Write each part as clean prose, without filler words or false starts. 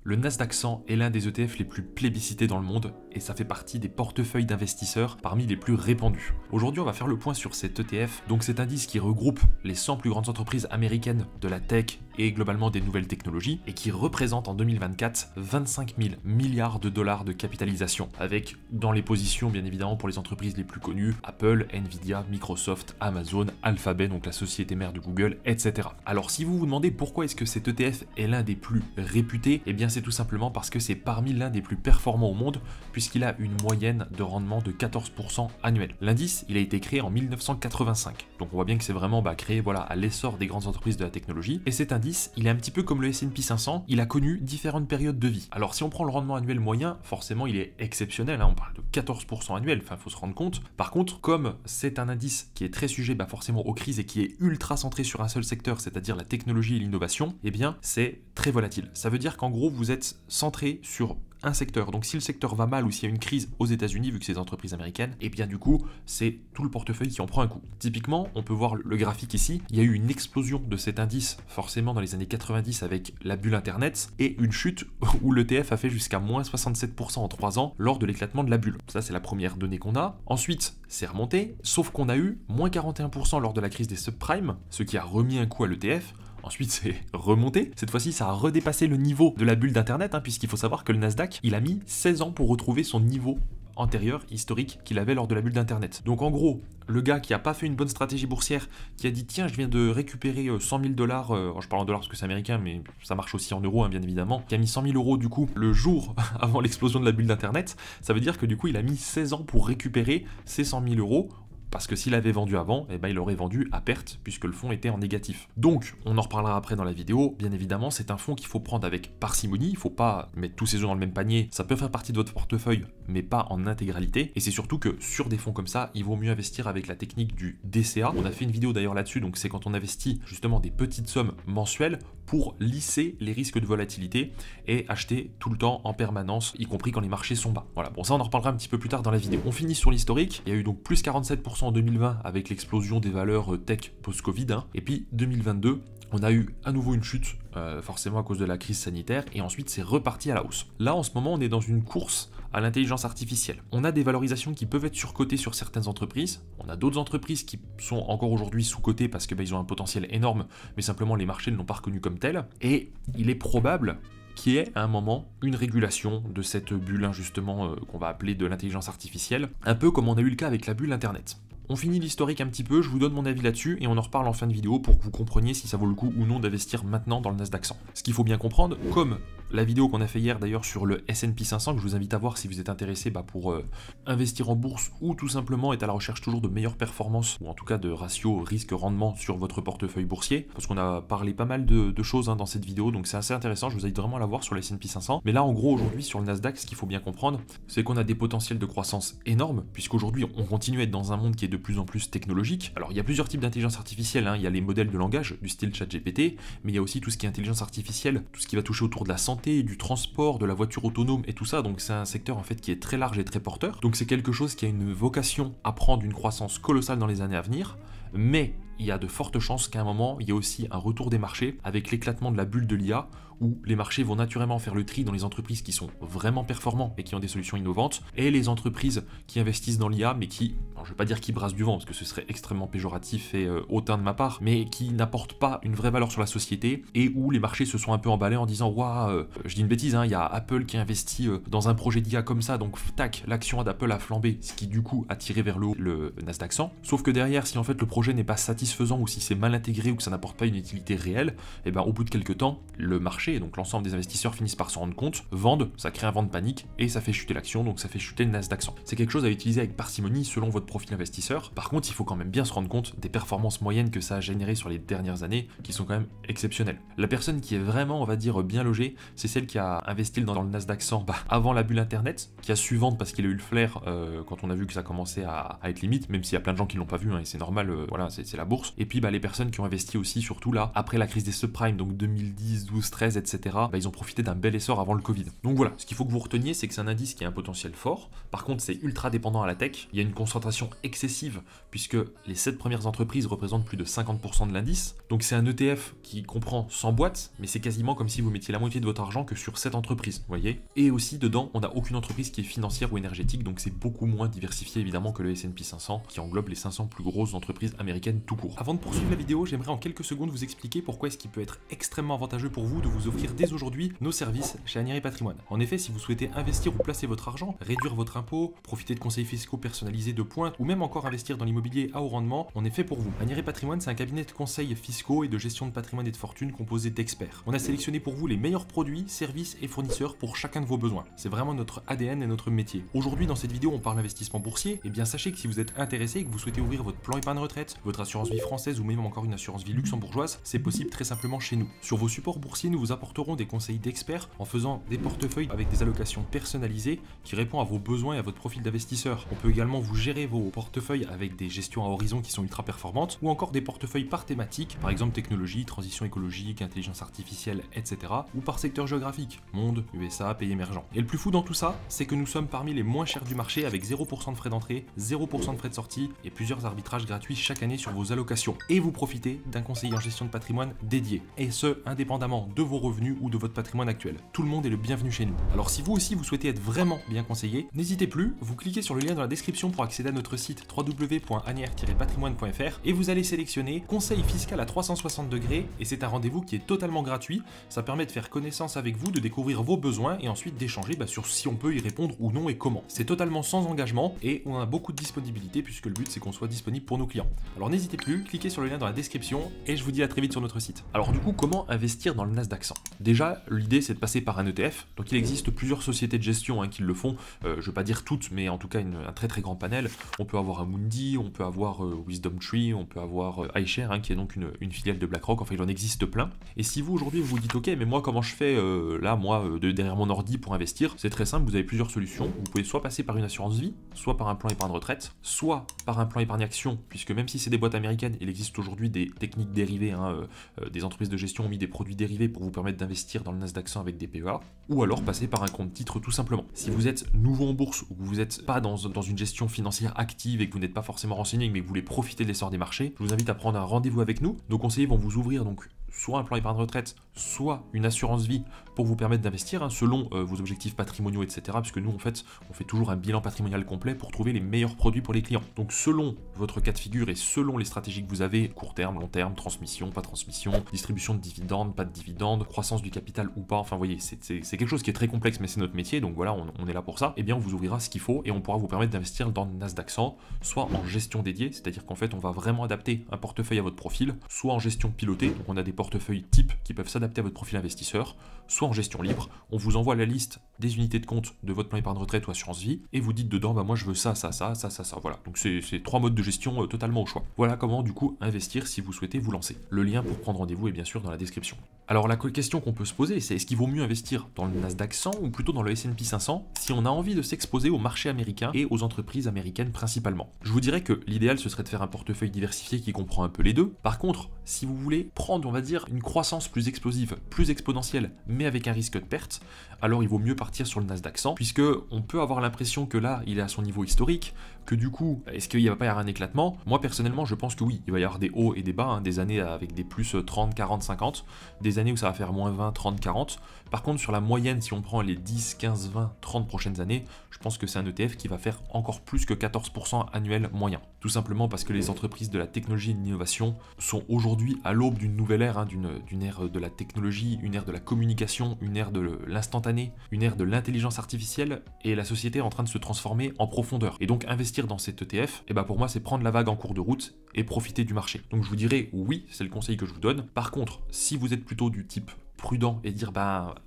Le Nasdaq 100 est l'un des ETF les plus plébiscités dans le monde et ça fait partie des portefeuilles d'investisseurs parmi les plus répandus. Aujourd'hui, on va faire le point sur cet ETF, donc cet indice qui regroupe les 100 plus grandes entreprises américaines de la tech et globalement des nouvelles technologies et qui représente en 2024 25 000 milliards de dollars de capitalisation, avec dans les positions bien évidemment pour les entreprises les plus connues, Apple, Nvidia, Microsoft, Amazon, Alphabet, donc la société mère de Google, etc. Alors si vous vous demandez pourquoi est-ce que cet ETF est l'un des plus réputés, eh bien c'est tout simplement parce que c'est parmi l'un des plus performants au monde, puisqu'il a une moyenne de rendement de 14% annuel. L'indice, il a été créé en 1985, donc on voit bien que c'est vraiment créé à l'essor des grandes entreprises de la technologie, et cet indice, il est un petit peu comme le S&P 500, il a connu différentes périodes de vie. Alors si on prend le rendement annuel moyen, forcément il est exceptionnel, on parle de 14% annuel, il faut se rendre compte. Par contre, comme c'est un indice qui est très sujet forcément aux crises et qui est ultra centré sur un seul secteur, c'est-à-dire la technologie et l'innovation, eh bien c'est très volatile. Ça veut dire qu'en gros vous êtes centré sur un secteur. Donc si le secteur va mal ou s'il y a une crise aux États-Unis, vu que c'est des entreprises américaines, et bien du coup, c'est tout le portefeuille qui en prend un coup. Typiquement, on peut voir le graphique ici, il y a eu une explosion de cet indice forcément dans les années 90 avec la bulle internet et une chute où l'ETF a fait jusqu'à moins 67% en 3 ans lors de l'éclatement de la bulle. Ça, c'est la première donnée qu'on a. Ensuite, c'est remonté, sauf qu'on a eu moins 41% lors de la crise des subprimes, ce qui a remis un coup à l'ETF. Ensuite, c'est remonté. Cette fois-ci, ça a redépassé le niveau de la bulle d'Internet, puisqu'il faut savoir que le Nasdaq, il a mis 16 ans pour retrouver son niveau antérieur, historique, qu'il avait lors de la bulle d'Internet. Donc en gros, le gars qui a pas fait une bonne stratégie boursière, qui a dit tiens, je viens de récupérer 100 000 dollars, je parle en dollars parce que c'est américain, mais ça marche aussi en euros, bien évidemment, qui a mis 100 000 euros du coup le jour avant l'explosion de la bulle d'Internet, ça veut dire que du coup, il a mis 16 ans pour récupérer ces 100 000 euros. Parce que s'il avait vendu avant, il aurait vendu à perte puisque le fonds était en négatif. Donc, on en reparlera après dans la vidéo, bien évidemment, c'est un fonds qu'il faut prendre avec parcimonie, il ne faut pas mettre tous ses œufs dans le même panier, ça peut faire partie de votre portefeuille, mais pas en intégralité, et c'est surtout que sur des fonds comme ça, il vaut mieux investir avec la technique du DCA. On a fait une vidéo d'ailleurs là-dessus, donc c'est quand on investit justement des petites sommes mensuelles pour lisser les risques de volatilité et acheter tout le temps en permanence, y compris quand les marchés sont bas. Voilà, bon ça on en reparlera un petit peu plus tard dans la vidéo. On finit sur l'historique, il y a eu donc plus 47% en 2020 avec l'explosion des valeurs tech post-Covid, et puis 2022, on a eu à nouveau une chute, forcément à cause de la crise sanitaire, et ensuite c'est reparti à la hausse. Là en ce moment on est dans une course à l'intelligence artificielle. On a des valorisations qui peuvent être surcotées sur certaines entreprises, on a d'autres entreprises qui sont encore aujourd'hui sous-cotées parce que ils ont un potentiel énorme, mais simplement les marchés ne l'ont pas reconnu comme tel, et il est probable qu'il y ait à un moment une régulation de cette bulle justement qu'on va appeler de l'intelligence artificielle, un peu comme on a eu le cas avec la bulle internet. On finit l'historique un petit peu, je vous donne mon avis là-dessus et on en reparle en fin de vidéo pour que vous compreniez si ça vaut le coup ou non d'investir maintenant dans le Nasdaq 100. Ce qu'il faut bien comprendre, comme la vidéo qu'on a fait hier d'ailleurs sur le S&P 500, que je vous invite à voir si vous êtes intéressé pour investir en bourse ou tout simplement être à la recherche toujours de meilleures performances ou en tout cas de ratio risque-rendement sur votre portefeuille boursier, parce qu'on a parlé pas mal de choses dans cette vidéo, donc c'est assez intéressant, je vous invite vraiment à la voir sur le S&P 500. Mais là en gros aujourd'hui sur le Nasdaq, ce qu'il faut bien comprendre, c'est qu'on a des potentiels de croissance énormes, puisqu'aujourd'hui on continue à être dans un monde qui est de plus en plus technologique. Alors il y a plusieurs types d'intelligence artificielle, il y a les modèles de langage du style ChatGPT, mais il y a aussi tout ce qui est intelligence artificielle, tout ce qui va toucher autour de la santé, du transport, de la voiture autonome et tout ça, donc c'est un secteur en fait qui est très large et très porteur. Donc c'est quelque chose qui a une vocation à prendre une croissance colossale dans les années à venir, mais il y a de fortes chances qu'à un moment, il y ait aussi un retour des marchés avec l'éclatement de la bulle de l'IA, où les marchés vont naturellement faire le tri dans les entreprises qui sont vraiment performantes et qui ont des solutions innovantes, et les entreprises qui investissent dans l'IA, mais qui, alors je vais pas dire qui brassent du vent, parce que ce serait extrêmement péjoratif et hautain de ma part, mais qui n'apportent pas une vraie valeur sur la société, et où les marchés se sont un peu emballés en disant « Waouh, je dis une bêtise, il y a Apple qui investit dans un projet d'IA comme ça, donc tac, l'action d'Apple a flambé, ce qui du coup a tiré vers le haut le Nasdaq 100. » Sauf que derrière, si en fait le projet n'est pas satisfaisant, ou si c'est mal intégré, ou que ça n'apporte pas une utilité réelle, et au bout de quelques temps, le marché, et donc l'ensemble des investisseurs finissent par s'en rendre compte, vendent, ça crée un vent de panique, et ça fait chuter l'action, donc ça fait chuter le Nasdaq 100. C'est quelque chose à utiliser avec parcimonie selon votre profil investisseur. Par contre, il faut quand même bien se rendre compte des performances moyennes que ça a généré sur les dernières années, qui sont quand même exceptionnelles. La personne qui est vraiment, on va dire, bien logée, c'est celle qui a investi dans le Nasdaq 100 avant la bulle internet, qui a su vendre parce qu'il a eu le flair quand on a vu que ça commençait à être limite, même s'il y a plein de gens qui l'ont pas vu, et c'est normal, voilà, c'est la bourse. Et puis les personnes qui ont investi aussi, surtout là, après la crise des subprimes, donc 2010, 12, 13, etc., ils ont profité d'un bel essor avant le Covid. Donc voilà, ce qu'il faut que vous reteniez, c'est que c'est un indice qui a un potentiel fort. Par contre, c'est ultra dépendant à la tech. Il y a une concentration excessive, puisque les 7 premières entreprises représentent plus de 50% de l'indice. Donc c'est un ETF qui comprend 100 boîtes, mais c'est quasiment comme si vous mettiez la moitié de votre argent que sur 7 entreprises, vous voyez. Et aussi, dedans, on n'a aucune entreprise qui est financière ou énergétique, donc c'est beaucoup moins diversifié évidemment que le S&P 500, qui englobe les 500 plus grosses entreprises américaines tout court. Avant de poursuivre la vidéo, j'aimerais en quelques secondes vous expliquer pourquoi est-ce qu'il peut être extrêmement avantageux pour vous de vous offrir dès aujourd'hui nos services chez Anieri Patrimoine. En effet, si vous souhaitez investir ou placer votre argent, réduire votre impôt, profiter de conseils fiscaux personnalisés de pointe, ou même encore investir dans l'immobilier à haut rendement, on est fait pour vous. Anieri Patrimoine, c'est un cabinet de conseils fiscaux et de gestion de patrimoine et de fortune composé d'experts. On a sélectionné pour vous les meilleurs produits, services et fournisseurs pour chacun de vos besoins. C'est vraiment notre ADN et notre métier. Aujourd'hui, dans cette vidéo, on parle investissement boursier. Et bien, sachez que si vous êtes intéressé et que vous souhaitez ouvrir votre plan épargne retraite, votre assurance vie française ou même encore une assurance vie luxembourgeoise, c'est possible très simplement chez nous. Sur vos supports boursiers, nous vous apporterons des conseils d'experts en faisant des portefeuilles avec des allocations personnalisées qui répondent à vos besoins et à votre profil d'investisseur. On peut également vous gérer vos portefeuilles avec des gestions à horizon qui sont ultra performantes ou encore des portefeuilles par thématique, par exemple technologie, transition écologique, intelligence artificielle, etc. ou par secteur géographique, monde, USA, pays émergents. Et le plus fou dans tout ça, c'est que nous sommes parmi les moins chers du marché avec 0% de frais d'entrée, 0% de frais de sortie et plusieurs arbitrages gratuits chaque année sur vos allocations. Et vous profitez d'un conseiller en gestion de patrimoine dédié, et ce, indépendamment de vos revenus ou de votre patrimoine actuel. Tout le monde est le bienvenu chez nous. Alors si vous aussi vous souhaitez être vraiment bien conseillé, n'hésitez plus, vous cliquez sur le lien dans la description pour accéder à notre site www.anier-patrimoine.fr et vous allez sélectionner conseil fiscal à 360 degrés et c'est un rendez-vous qui est totalement gratuit. Ça permet de faire connaissance avec vous, de découvrir vos besoins et ensuite d'échanger sur si on peut y répondre ou non et comment. C'est totalement sans engagement et on a beaucoup de disponibilité puisque le but c'est qu'on soit disponible pour nos clients. Alors n'hésitez plus, cliquez sur le lien dans la description et je vous dis à très vite sur notre site. Alors du coup, comment investir dans le Nasdaq 100? Déjà, l'idée c'est de passer par un ETF. Donc il existe plusieurs sociétés de gestion qui le font. Je ne vais pas dire toutes, mais en tout cas un très très grand panel. On peut avoir Amundi, on peut avoir Wisdom Tree, on peut avoir iShares qui est donc une filiale de BlackRock. Enfin, il en existe plein. Et si vous aujourd'hui vous vous dites ok, mais moi comment je fais derrière mon ordi pour investir? C'est très simple, vous avez plusieurs solutions. Vous pouvez soit passer par une assurance vie, soit par un plan épargne retraite, soit par un plan épargne action, puisque même si c'est des boîtes américaines, il existe aujourd'hui des techniques dérivées. Des entreprises de gestion ont mis des produits dérivés pour vous permettre d'investir dans le Nasdaq 100 avec des PEA, ou alors passer par un compte titre tout simplement. Si vous êtes nouveau en bourse ou que vous n'êtes pas dans une gestion financière active et que vous n'êtes pas forcément renseigné mais que vous voulez profiter de l'essor des marchés, je vous invite à prendre un rendez-vous avec nous. Nos conseillers vont vous ouvrir donc soit un plan épargne retraite, soit une assurance vie pour vous permettre d'investir selon vos objectifs patrimoniaux, etc. Puisque nous, en fait, on fait toujours un bilan patrimonial complet pour trouver les meilleurs produits pour les clients. Donc, selon votre cas de figure et selon les stratégies que vous avez, court terme, long terme, transmission, pas transmission, distribution de dividendes, pas de dividendes, croissance du capital ou pas, enfin, vous voyez, c'est quelque chose qui est très complexe, mais c'est notre métier, donc voilà, on est là pour ça. Eh bien, on vous ouvrira ce qu'il faut et on pourra vous permettre d'investir dans le Nasdaq 100, soit en gestion dédiée, c'est-à-dire qu'en fait, on va vraiment adapter un portefeuille à votre profil, soit en gestion pilotée, donc on a des portefeuilles types qui peuvent s'adapter à votre profil investisseur, soit en gestion libre. On vous envoie la liste des unités de compte de votre plan épargne retraite ou assurance vie et vous dites dedans, moi je veux ça. Voilà. Donc c'est 3 modes de gestion totalement au choix. Voilà comment du coup investir si vous souhaitez vous lancer. Le lien pour prendre rendez-vous est bien sûr dans la description. Alors la question qu'on peut se poser, c'est est-ce qu'il vaut mieux investir dans le Nasdaq 100 ou plutôt dans le S&P 500 si on a envie de s'exposer au marché américain et aux entreprises américaines principalement? Je vous dirais que l'idéal ce serait de faire un portefeuille diversifié qui comprend un peu les deux. Par contre, si vous voulez prendre, on va dire, une croissance plus explosive, plus exponentielle, mais avec un risque de perte, alors il vaut mieux partir sur le Nasdaq 100, puisque on peut avoir l'impression que là, il est à son niveau historique, que du coup, est-ce qu'il ne va pas y avoir un éclatement? Moi, personnellement, je pense que oui, il va y avoir des hauts et des bas, des années avec des plus 30, 40, 50, des années où ça va faire moins 20, 30, 40. Par contre, sur la moyenne, si on prend les 10, 15, 20, 30 prochaines années, je pense que c'est un ETF qui va faire encore plus que 14% annuel moyen. Tout simplement parce que les entreprises de la technologie et de l'innovation sont aujourd'hui à l'aube d'une nouvelle ère, d'une ère de la technologie, une ère de la communication, une ère de l'instantané, une ère de l'intelligence artificielle, et la société est en train de se transformer en profondeur. Et donc investir dans cet ETF, pour moi c'est prendre la vague en cours de route et profiter du marché. Donc je vous dirais oui, c'est le conseil que je vous donne. Par contre, si vous êtes plutôt du type prudent et dire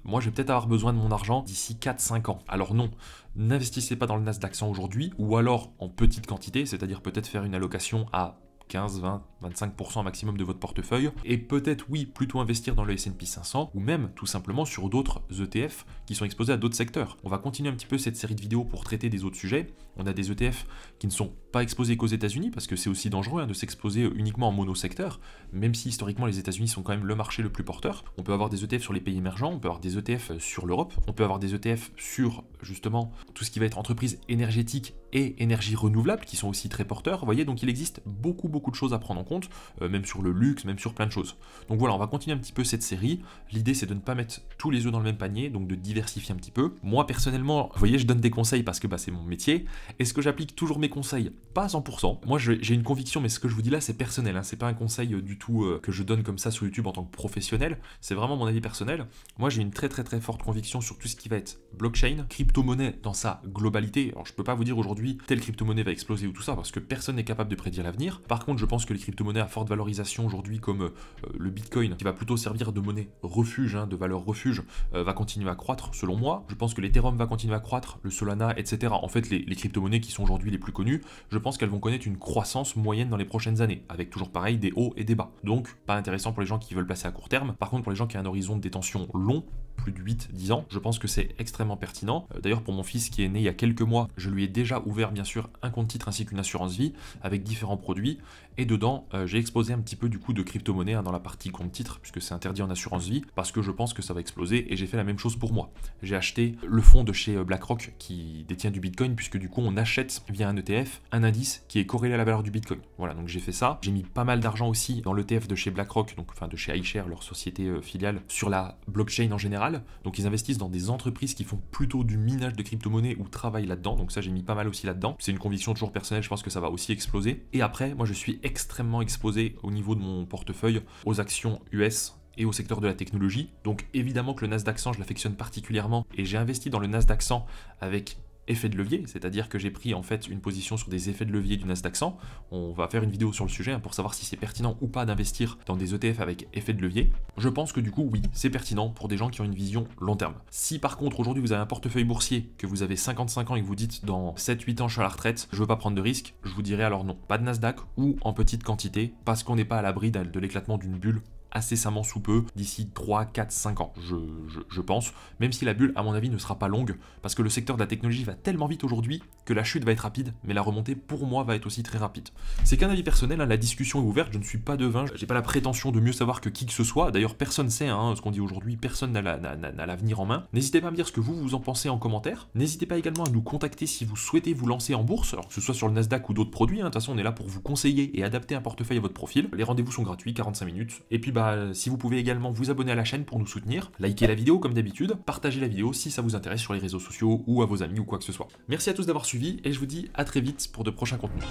moi je vais peut-être avoir besoin de mon argent d'ici 4-5 ans. Alors non, n'investissez pas dans le Nasdaq 100 aujourd'hui, ou alors en petite quantité, c'est-à-dire peut-être faire une allocation à 15, 20, 25% maximum de votre portefeuille, et peut-être oui, plutôt investir dans le S&P 500, ou même tout simplement sur d'autres ETF qui sont exposés à d'autres secteurs. On va continuer un petit peu cette série de vidéos pour traiter des autres sujets. On a des ETF qui ne sont pas exposés qu'aux États-Unis, parce que c'est aussi dangereux de s'exposer uniquement en monosecteur, même si historiquement les États-Unis sont quand même le marché le plus porteur. On peut avoir des ETF sur les pays émergents, on peut avoir des ETF sur l'Europe, on peut avoir des ETF sur justement tout ce qui va être entreprise énergétique et énergie renouvelable, qui sont aussi très porteurs. Vous voyez, donc il existe beaucoup de choses à prendre en compte, même sur le luxe, même sur plein de choses. Donc voilà, on va continuer un petit peu cette série. L'idée, c'est de ne pas mettre tous les œufs dans le même panier, donc de diversifier un petit peu. Moi, personnellement, vous voyez, je donne des conseils parce que c'est mon métier. Est-ce que j'applique toujours mes conseils? Pas à 100%. Moi, j'ai une conviction, mais ce que je vous dis là, c'est personnel. C'est pas un conseil du tout que je donne comme ça sur YouTube en tant que professionnel. C'est vraiment mon avis personnel. Moi, j'ai une très forte conviction sur tout ce qui va être blockchain, crypto-monnaie dans sa globalité. Alors, je peux pas vous dire aujourd'hui telle crypto-monnaie va exploser ou tout ça, parce que personne n'est capable de prédire l'avenir. Par contre, je pense que les crypto-monnaies à forte valorisation aujourd'hui, comme le Bitcoin, qui va plutôt servir de monnaie refuge, de valeur refuge, va continuer à croître, selon moi. Je pense que l'Ethereum va continuer à croître, le Solana, etc. En fait, les crypto-monnaies qui sont aujourd'hui les plus connues, je pense qu'elles vont connaître une croissance moyenne dans les prochaines années, avec toujours pareil des hauts et des bas. Donc, pas intéressant pour les gens qui veulent placer à court terme. Par contre, pour les gens qui ont un horizon de détention long, plus de 8-10 ans, je pense que c'est extrêmement pertinent. D'ailleurs, pour mon fils qui est né il y a quelques mois, je lui ai déjà ouvert bien sûr un compte titre ainsi qu'une assurance vie avec différents produits, et dedans j'ai exposé un petit peu du coup de crypto-monnaie dans la partie compte titre, puisque c'est interdit en assurance vie, parce que je pense que ça va exploser, et j'ai fait la même chose pour moi. J'ai acheté le fonds de chez BlackRock qui détient du Bitcoin, puisque du coup on achète via un ETF un indice qui est corrélé à la valeur du Bitcoin. Voilà, donc j'ai fait ça. J'ai mis pas mal d'argent aussi dans l'ETF de chez BlackRock, donc enfin de chez iShares, leur société filiale, sur la blockchain en général. Donc ils investissent dans des entreprises qui font plutôt du minage de crypto-monnaies ou travaillent là-dedans. Donc ça, j'ai mis pas mal aussi là-dedans. C'est une conviction toujours personnelle, je pense que ça va aussi exploser. Et après, moi je suis extrêmement exposé au niveau de mon portefeuille aux actions US et au secteur de la technologie. Donc évidemment que le Nasdaq 100, je l'affectionne particulièrement, et j'ai investi dans le Nasdaq 100 avec effet de levier, c'est-à-dire que j'ai pris en fait une position sur des effets de levier du Nasdaq 100. On va faire une vidéo sur le sujet pour savoir si c'est pertinent ou pas d'investir dans des ETF avec effet de levier. Je pense que du coup, oui, c'est pertinent pour des gens qui ont une vision long terme. Si par contre aujourd'hui vous avez un portefeuille boursier, que vous avez 55 ans et que vous dites dans 7-8 ans je suis à la retraite, je veux pas prendre de risques, je vous dirais alors non. Pas de Nasdaq ou en petite quantité, parce qu'on n'est pas à l'abri de l'éclatement d'une bulle incessamment sous peu, d'ici 3, 4, 5 ans, je pense, même si la bulle, à mon avis, ne sera pas longue, parce que le secteur de la technologie va tellement vite aujourd'hui que la chute va être rapide, mais la remontée, pour moi, va être aussi très rapide. C'est qu'un avis personnel, la discussion est ouverte, je ne suis pas devin, j'ai pas la prétention de mieux savoir que qui que ce soit, d'ailleurs personne sait ce qu'on dit aujourd'hui, personne n'a l'avenir en main. N'hésitez pas à me dire ce que vous en pensez en commentaire, n'hésitez pas également à nous contacter si vous souhaitez vous lancer en bourse, alors que ce soit sur le Nasdaq ou d'autres produits, de toute façon on est là pour vous conseiller et adapter un portefeuille à votre profil. Les rendez-vous sont gratuits, 45 minutes, et puis si vous pouvez également vous abonner à la chaîne pour nous soutenir, likez la vidéo comme d'habitude, partagez la vidéo si ça vous intéresse sur les réseaux sociaux ou à vos amis ou quoi que ce soit. Merci à tous d'avoir suivi et je vous dis à très vite pour de prochains contenus.